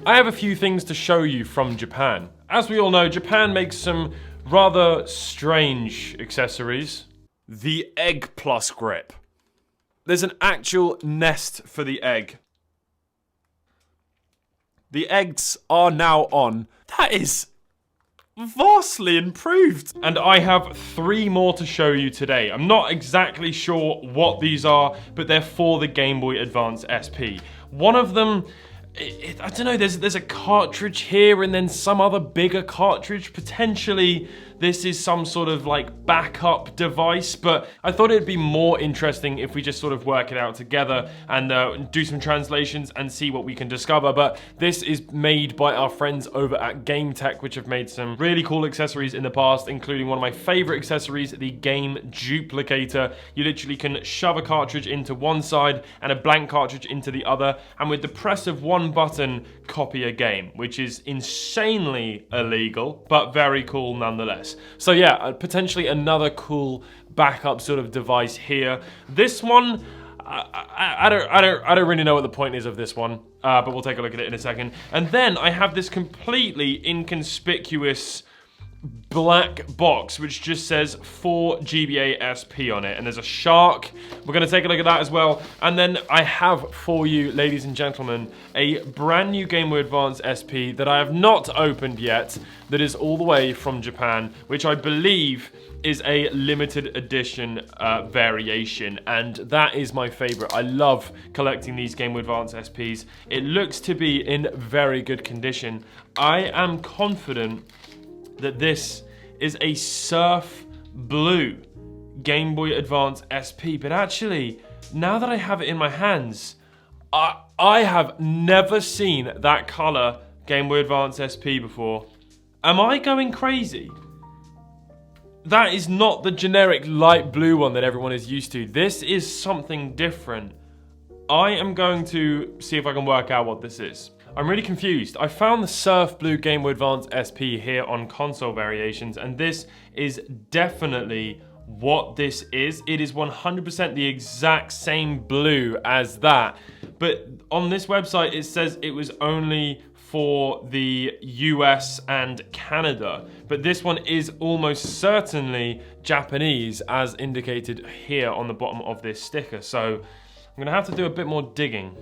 I have a few things to show you from Japan. As we all know, Japan makes some rather strange accessories. The egg plus grip. There's an actual nest for the egg. The eggs are now on. That is vastly improved. And I have 3 more to show you today. I'm not exactly sure what these are, but they're for the Game Boy Advance SP. One of them, I don't know, there's a cartridge here and then some other bigger cartridge. Potentially this is some sort of like backup device, but I thought it'd be more interesting if we just sort of work it out together and do some translations and see what we can discover. But this is made by our friends over at Game Tech, which have made some really cool accessories in the past, including one of my favorite accessories, the Game Duplicator. You literally can shove a cartridge into one side and a blank cartridge into the other, and with the press of one button, copy a game, which is insanely illegal, but very cool nonetheless. So yeah, potentially another cool backup sort of device here. This one, I don't really know what the point is of this one, but we'll take a look at it in a second. And then I have this completely inconspicuous black box which just says 4 GBA SP on it, and there's a shark. We're going to take a look at that as well. And then I have for you, ladies and gentlemen, a brand new Game Boy Advance SP that I have not opened yet, that is all the way from Japan, which I believe is a limited edition variation, and that is my favorite. I love collecting these Game Boy Advance SPs. It looks to be in very good condition. I am confident that this is a surf blue Game Boy Advance SP, but actually, now that I have it in my hands, I have never seen that color Game Boy Advance SP before. Am I going crazy? That is not the generic light blue one that everyone is used to. This is something different. I am going to see if I can work out what this is. I'm really confused. I found the Surf Blue Game Boy Advance SP here on console variations, and this is definitely what this is. It is 100% the exact same blue as that. But on this website, it says it was only for the US and Canada. But this one is almost certainly Japanese, as indicated here on the bottom of this sticker. So I'm gonna have to do a bit more digging.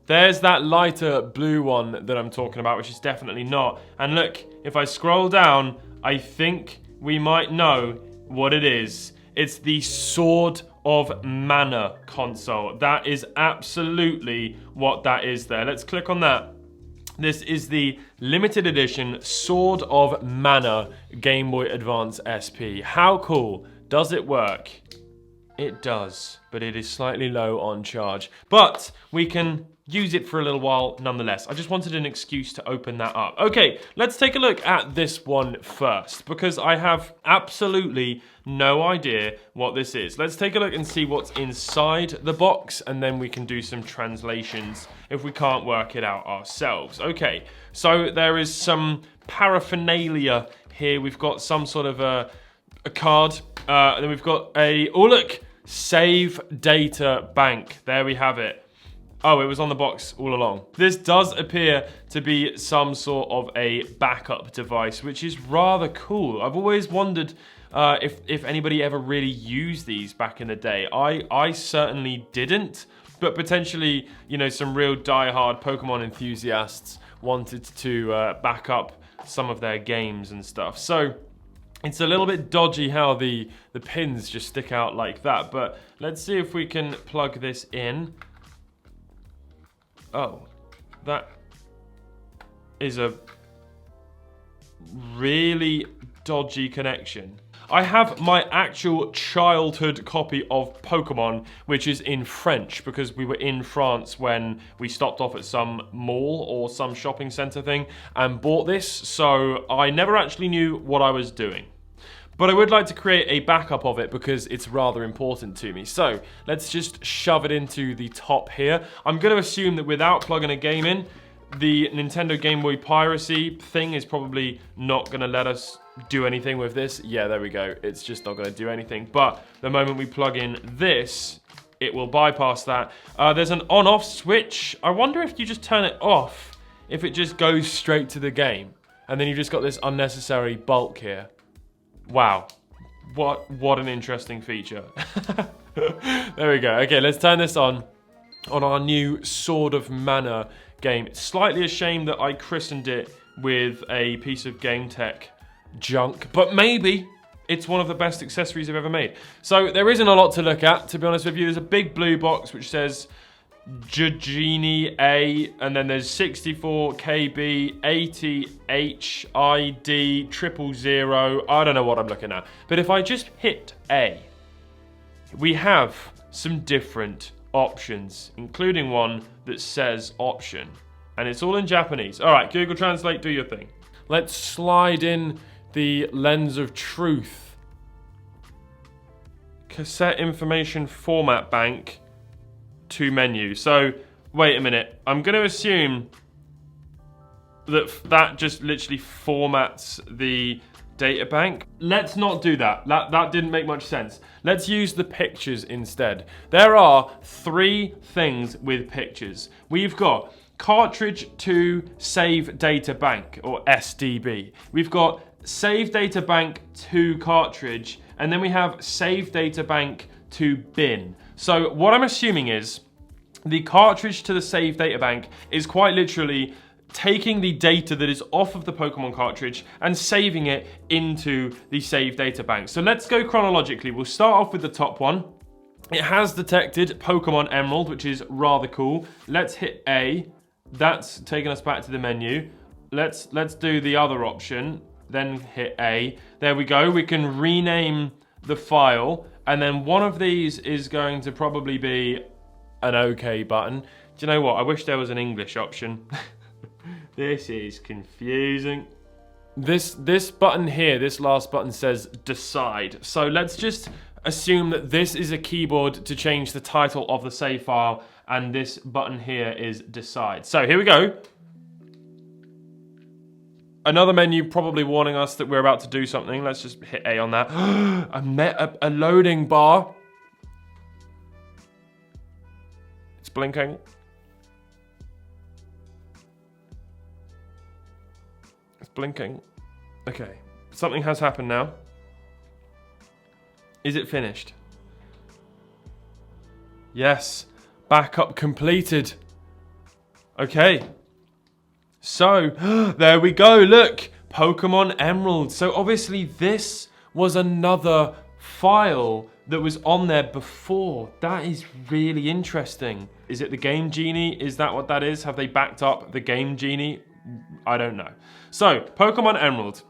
There's that lighter blue one that I'm talking about, which is definitely not. And look, if I scroll down, I think we might know what it is. It's the Sword of Mana console. That is absolutely what that is there. Let's click on that. This is the limited edition Sword of Mana Game Boy Advance SP. How cool. Does it work? It does, but it is slightly low on charge. But we can use it for a little while nonetheless. I just wanted an excuse to open that up. Okay, let's take a look at this one first, because I have absolutely no idea what this is. Let's take a look and see what's inside the box, and then we can do some translations if we can't work it out ourselves. Okay, so there is some paraphernalia here. We've got some sort of a card, and then we've got a, oh look, Save Data Bank. There we have it. Oh, it was on the box all along. This does appear to be some sort of a backup device, which is rather cool. I've always wondered if anybody ever really used these back in the day. I certainly didn't, but potentially, you know, some real die-hard Pokemon enthusiasts wanted to back up some of their games and stuff. So it's a little bit dodgy how the pins just stick out like that, but let's see if we can plug this in. Oh, that is a really dodgy connection. I have my actual childhood copy of Pokemon, which is in French, because we were in France when we stopped off at some mall or some shopping center thing and bought this, so I never actually knew what I was doing. But I would like to create a backup of it because it's rather important to me. So let's just shove it into the top here. I'm going to assume that without plugging a game in, the Nintendo Game Boy piracy thing is probably not going to let us do anything with this. Yeah, there we go. It's just not going to do anything. But the moment we plug in this, it will bypass that. There's an on-off switch. I wonder if you just turn it off, if it just goes straight to the game? And then you've just got this unnecessary bulk here. Wow. What an interesting feature. There we go. Okay, let's turn this on our new Sword of Mana game. It's slightly a shame that I christened it with a piece of game tech junk, but maybe it's one of the best accessories I've ever made. So there isn't a lot to look at, to be honest with you. There's a big blue box which says Genie A, and then there's 64 KB 80 HID 000. I don't know what I'm looking at, but if I just hit A, we have some different options, including one that says option, and it's all in Japanese. All right, Google Translate, do your thing. Let's slide in the lens of truth. Cassette information format bank to menu. So, wait a minute. I'm going to assume that just literally formats the data bank. Let's not do that. That didn't make much sense. Let's use the pictures instead. There are 3 things with pictures. We've got cartridge to save data bank, or SDB. We've got save data bank to cartridge, and then we have save data bank to bin. So what I'm assuming is the cartridge to the save data bank is quite literally taking the data that is off of the Pokemon cartridge and saving it into the save data bank. So let's go chronologically. We'll start off with the top one. It has detected Pokemon Emerald, which is rather cool. Let's hit A. That's taking us back to the menu. Let's do the other option, then hit A. There we go. We can rename the file, and then one of these is going to probably be an OK button. Do you know what? I wish there was an English option. This is confusing. This button here, this last button says decide. So let's just assume that this is a keyboard to change the title of the save file, and this button here is decide. So here we go. Another menu probably warning us that we're about to do something. Let's just hit A on that. a loading bar. It's blinking. It's blinking. Okay, something has happened now. Is it finished? Yes, backup completed. Okay. So, there we go, look, Pokemon Emerald. So obviously this was another file that was on there before. That is really interesting. Is it the Game Genie? Is that what that is? Have they backed up the Game Genie? I don't know. So, Pokemon Emerald.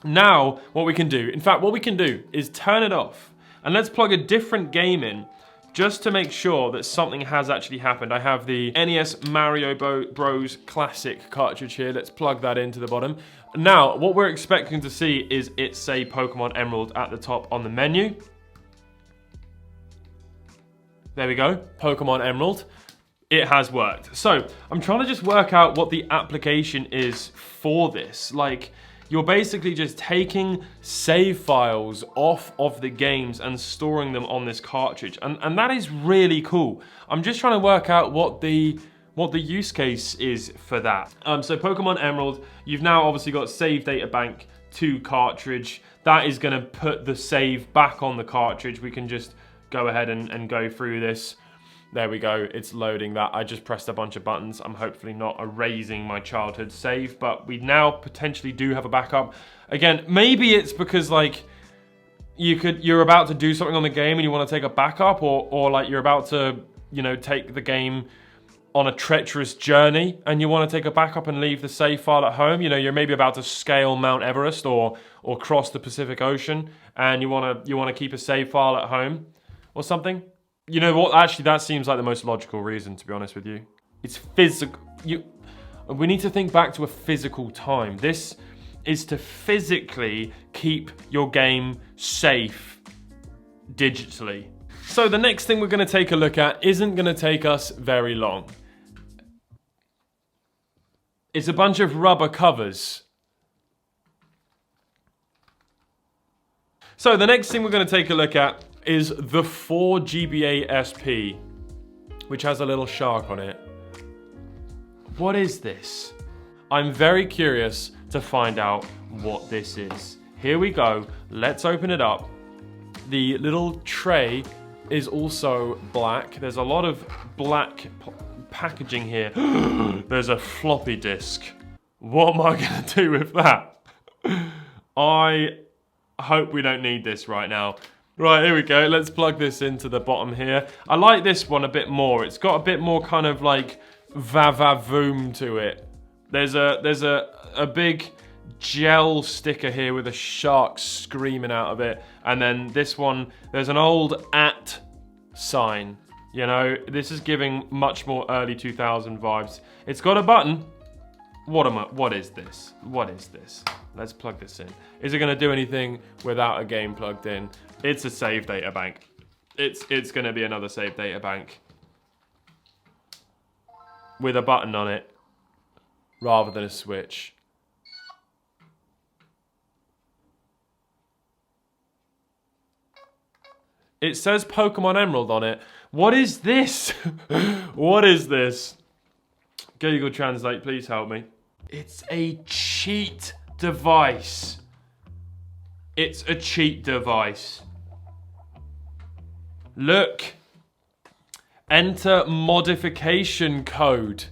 Now, what we can do, in fact, what we can do is turn it off. And let's plug a different game in, just to make sure that something has actually happened. I have the NES Mario Bros. Classic cartridge here. Let's plug that into the bottom. Now, what we're expecting to see is it say Pokemon Emerald at the top on the menu. There we go, Pokemon Emerald. It has worked. So, I'm trying to just work out what the application is for this. Like, you're basically just taking save files off of the games and storing them on this cartridge. And that is really cool. I'm just trying to work out what the use case is for that. So Pokemon Emerald, you've now obviously got save data bank to cartridge. That is gonna put the save back on the cartridge. We can just go ahead and go through this. There we go, it's loading that. I just pressed a bunch of buttons. I'm hopefully not erasing my childhood save, but we now potentially do have a backup. Again, maybe it's because like you're about to do something on the game and you want to take a backup, or like you're about to, you know, take the game on a treacherous journey and you want to take a backup and leave the save file at home. You know, you're maybe about to scale Mount Everest or cross the Pacific Ocean and you want to keep a save file at home or something. You know what? Actually, that seems like the most logical reason, to be honest with you. It's physical. We need to think back to a physical time. This is to physically keep your game safe digitally. So the next thing we're going to take a look at isn't going to take us very long. It's a bunch of rubber covers. So the next thing we're going to take a look at is the 4GBA SP, which has a little shark on it. What is this? I'm very curious to find out what this is. Here we go. Let's open it up. The little tray is also black. There's a lot of black packaging here. There's a floppy disk. What am I going to do with that? I hope we don't need this right now. Right, here we go. Let's plug this into the bottom here. I like this one a bit more. It's got a bit more kind of like va-va-voom to it. There's a big gel sticker here with a shark screaming out of it. And then this one, there's an old @ sign. You know, this is giving much more early 2000 vibes. It's got a button. What is this? What is this? Let's plug this in. Is it going to do anything without a game plugged in? It's a save data bank. It's going to be another save data bank with a button on it rather than a switch. It says Pokemon Emerald on it. What is this? What is this? Google Translate, please help me. It's a cheat device. It's a cheat device. Look. Enter modification code.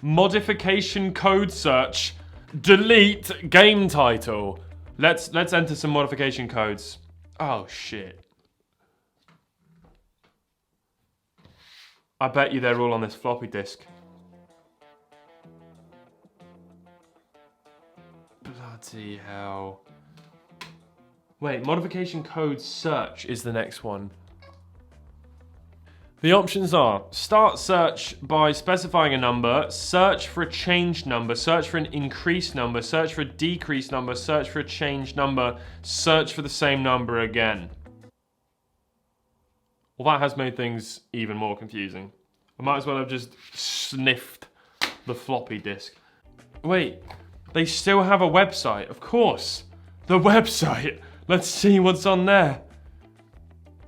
Modification code search. Delete game title. Let's enter some modification codes. Oh shit. I bet you they're all on this floppy disk. Bloody hell. Wait, modification code search is the next one. The options are start search by specifying a number, search for a changed number, search for an increased number, search for a decreased number, search for a changed number, search for the same number again. Well, that has made things even more confusing. I might as well have just sniffed the floppy disk. Wait, they still have a website, of course. The website. Let's see what's on there.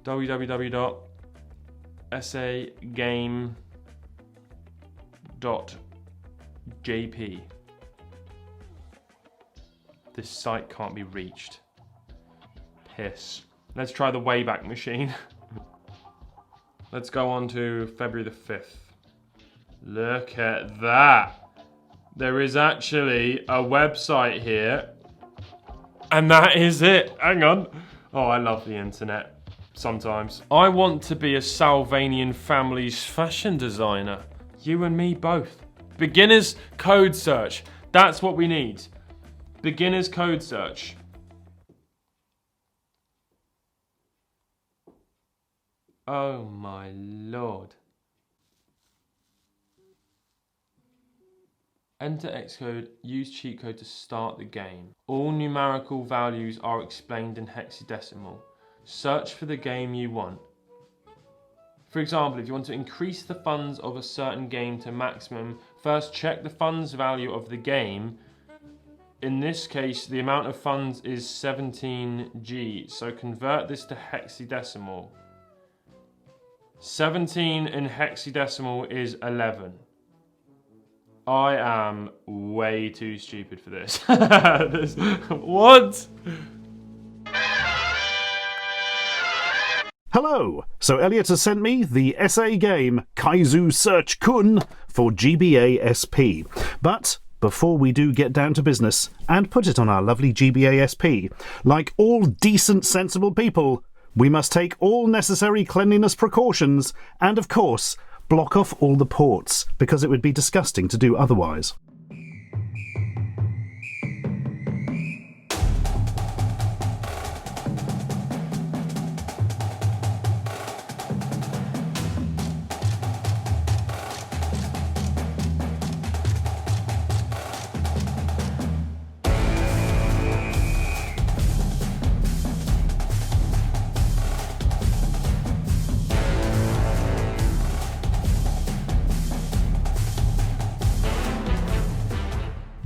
www.sagame.jp. This site can't be reached. Piss. Let's try the Wayback Machine. Let's go on to February the 5th. Look at that. There is actually a website here. And that is it. Hang on. Oh, I love the internet. Sometimes. I want to be a Salvanian family's fashion designer. You and me both. Beginner's code search. That's what we need. Beginner's code search. Oh my lord. Enter Xcode, use cheat code to start the game. All numerical values are explained in hexadecimal. Search for the game you want. For example, if you want to increase the funds of a certain game to maximum, first check the funds value of the game. In this case, the amount of funds is 17G, so convert this to hexadecimal. 17 in hexadecimal is 11. I am way too stupid for this. What? Hello! So Elliot has sent me the SA game Kaizu Search Kun for GBA SP. But before we do get down to business and put it on our lovely GBA SP, like all decent, sensible people, we must take all necessary cleanliness precautions and, of course, block off all the ports, because it would be disgusting to do otherwise.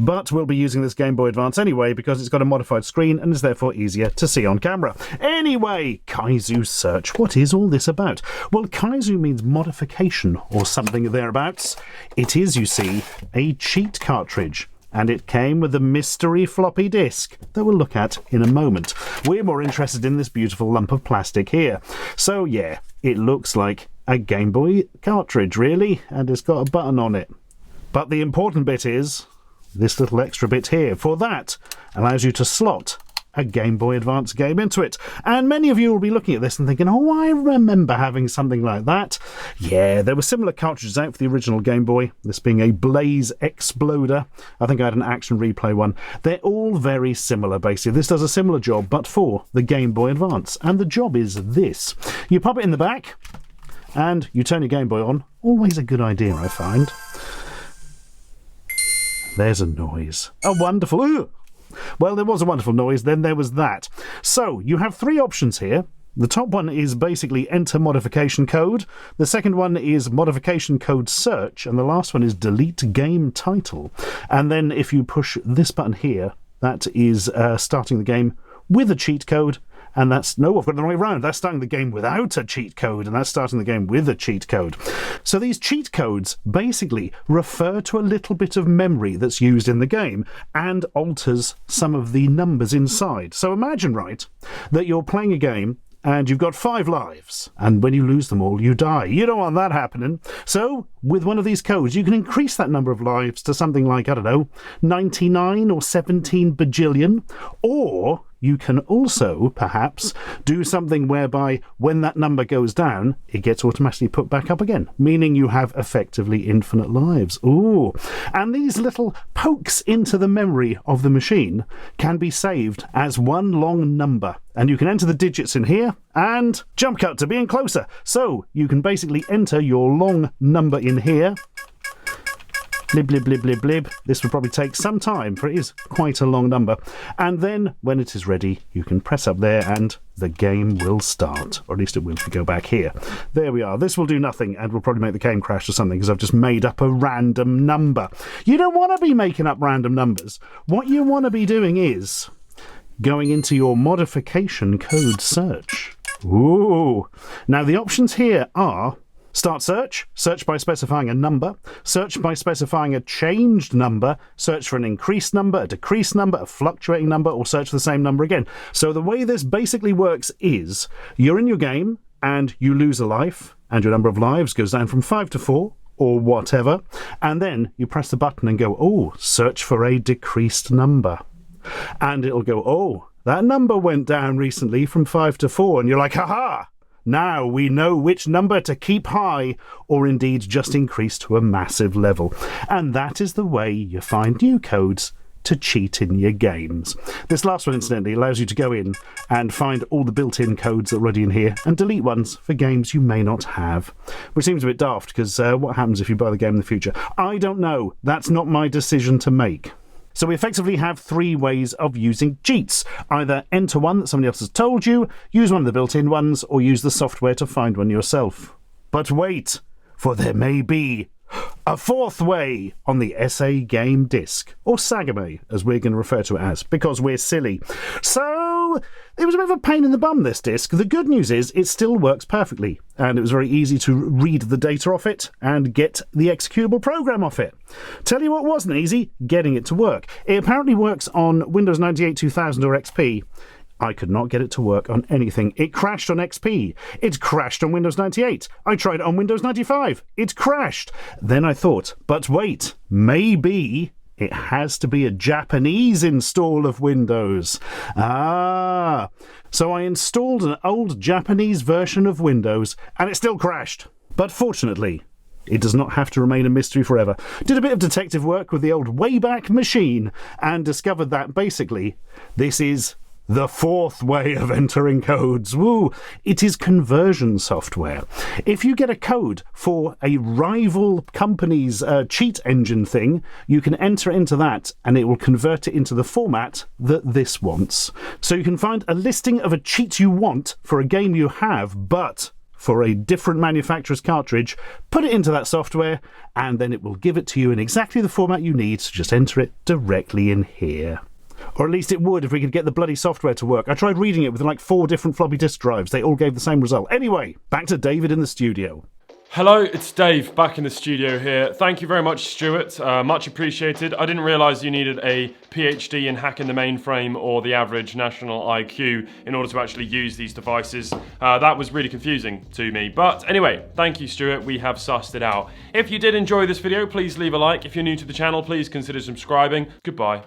But we'll be using this Game Boy Advance anyway because it's got a modified screen and is therefore easier to see on camera. Anyway, Kaizu Search. What is all this about? Well, Kaizu means modification or something thereabouts. It is, you see, a cheat cartridge. and it came with a mystery floppy disk that we'll look at in a moment. We're more interested in this beautiful lump of plastic here. So yeah, it looks like a Game Boy cartridge, really, and it's got a button on it. But the important bit is this little extra bit here. For that, allows you to slot a Game Boy Advance game into it. And many of you will be looking at this and thinking, oh, I remember having something like that. Yeah, there were similar cartridges out for the original Game Boy, this being a Blaze Exploder. I think I had an Action Replay one. They're all very similar, basically. This does a similar job, but for the Game Boy Advance. And the job is this. You pop it in the back, and you turn your Game Boy on. Always a good idea, I find. There's a noise. A wonderful... Ooh! Well, there was a wonderful noise, then there was that. So, you have three options here. The top one is basically enter modification code. The second one is modification code search. And the last one is delete game title. And then if you push this button here, that is starting the game with a cheat code. And that's... No, I've got it the wrong way around. That's starting the game without a cheat code, and that's starting the game with a cheat code. So these cheat codes basically refer to a little bit of memory that's used in the game and alters some of the numbers inside. So imagine, right, that you're playing a game and you've got 5 lives, and when you lose them all, you die. You don't want that happening. So, with one of these codes, you can increase that number of lives to something like, I don't know, 99 or 17 bajillion, or you can also, perhaps, do something whereby when that number goes down, it gets automatically put back up again, meaning you have effectively infinite lives. Ooh. And these little pokes into the memory of the machine can be saved as one long number. And you can enter the digits in here, and jump cut to being closer. So, you can basically enter your long number in here. Blib, blib, blib, blib, blib. This would probably take some time, for it is quite a long number. And then, when it is ready, you can press up there and the game will start. Or at least it will if we go back here. There we are. This will do nothing and will probably make the game crash or something because I've just made up a random number. You don't want to be making up random numbers. What you want to be doing is going into your modification code search. Ooh. Now, the options here are... Start search, search by specifying a number, search by specifying a changed number, search for an increased number, a decreased number, a fluctuating number, or search for the same number again. So the way this basically works is you're in your game and you lose a life and your number of lives goes down from 5 to 4 or whatever, and then you press the button and go, oh, search for a decreased number. And it'll go, oh, that number went down recently from 5 to 4, and you're like, haha! Now we know which number to keep high, or indeed just increase to a massive level. And that is the way you find new codes to cheat in your games. This last one, incidentally, allows you to go in and find all the built-in codes already in here and delete ones for games you may not have. Which seems a bit daft, because what happens if you buy the game in the future? I don't know. That's not my decision to make. So we effectively have 3 ways of using cheats. Either enter one that somebody else has told you, use one of the built-in ones, or use the software to find one yourself. But wait, for there may be a 4th way on the SA game disc, or Sagame, as we're going to refer to it as, because we're silly. So, it was a bit of a pain in the bum, this disc. The good news is it still works perfectly, and it was very easy to read the data off it and get the executable program off it. Tell you what wasn't easy, getting it to work. It apparently works on Windows 98 2000 or XP. I could not get it to work on anything. It crashed on XP. It crashed on Windows 98. I tried it on Windows 95. It crashed. Then I thought, but wait, maybe it has to be a Japanese install of Windows. Ah. So I installed an old Japanese version of Windows, and it still crashed. But fortunately, it does not have to remain a mystery forever. Did a bit of detective work with the old Wayback Machine, and discovered that, basically, this is the 4th way of entering codes. Woo! It is conversion software. If you get a code for a rival company's cheat engine thing, you can enter into that and it will convert it into the format that this wants. So you can find a listing of a cheat you want for a game you have, but for a different manufacturer's cartridge, put it into that software, and then it will give it to you in exactly the format you need, so just enter it directly in here. Or at least it would if we could get the bloody software to work. I tried reading it with like 4 different floppy disk drives. They all gave the same result. Anyway, back to David in the studio. Hello, it's Dave back in the studio here. Thank you very much, Stuart. Much appreciated. I didn't realise you needed a PhD in hacking the mainframe or the average national IQ in order to actually use these devices. That was really confusing to me. But anyway, thank you, Stuart. We have sussed it out. If you did enjoy this video, please leave a like. If you're new to the channel, please consider subscribing. Goodbye.